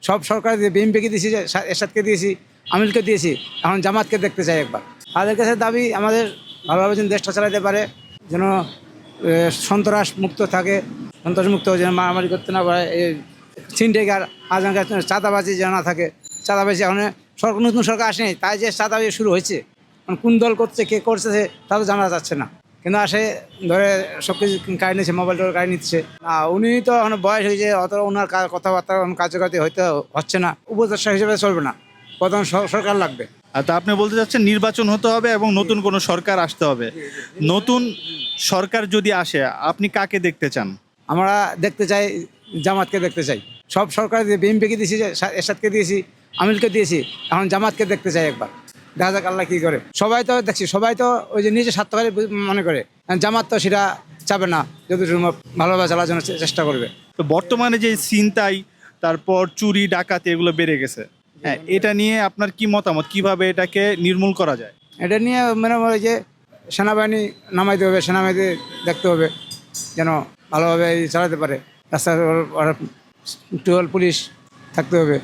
সব সরকার দিয়ে বিএনপিকে দিয়েছি, এরশাদকে দিয়েছি, আমিরকে দিয়েছি, এখন জামাতকে দেখতে চাই একবার। তাদের কাছে দাবি আমাদের ভালোভাবে যেন দেশটা চালাতে পারে, যেন সন্ত্রাস মুক্ত থাকে, সন্ত্রাস মুক্ত যেন মারামারি করতে না পারে, ছিনটেকার আজকে চাঁদাবাজি যেন না থাকে। চাঁদাবাজি এখন সরকার, নতুন সরকার আসেনি, তাই যে চাঁদাবাজি শুরু হয়েছে, কোন দল করছে, কে করছে তা তো জানা যাচ্ছে না। কিন্তু আসে ধরে সব কিছু কাড়ি নিচ্ছে, মোবাইল টোবাইল কাড়ি নিচ্ছে। উনি তো এখন বয়স হয়েছে, অত ওনার কথাবার্তা কার্যকরী হয়তো হচ্ছে না, উপদেষ্টা হিসেবে চলবে না, প্রধান সরকার লাগবে। আর তা আপনি বলতে চাচ্ছেন নির্বাচন হতে হবে এবং নতুন কোনো সরকার আসতে হবে। নতুন সরকার যদি আসে আপনি কাকে দেখতে চান? আমরা দেখতে চাই জামাতকে দেখতে চাই। সব সরকার দিয়ে বিএনপিকে দিয়েছি, এরশাদকে দিয়েছি, আমিরকে দিয়েছি, এখন জামাতকে দেখতে চাই একবার। দেখা যাক আল্লাহ কী করে। সবাই তো দেখছি, সবাই তো ওই যে নিজের স্বার্থকারী মনে করে, জামাত তো সেটা চাবে না, যদি ভালোভাবে চালার জন্য চেষ্টা করবে। তো বর্তমানে যে ছিনতাই, তারপর চুরি ডাকাতি এগুলো বেড়ে গেছে, হ্যাঁ, এটা নিয়ে আপনার কি মতামত? কিভাবে এটাকে নির্মূল করা যায়? এটা নিয়ে মনে হয় যে সেনাবাহিনী নামাইতে হবে, সেনাবাহিনী দেখতে হবে যেন ভালোভাবে চালাতে পারে। রাস্তায় টুয়েল পুলিশ থাকতে হবে।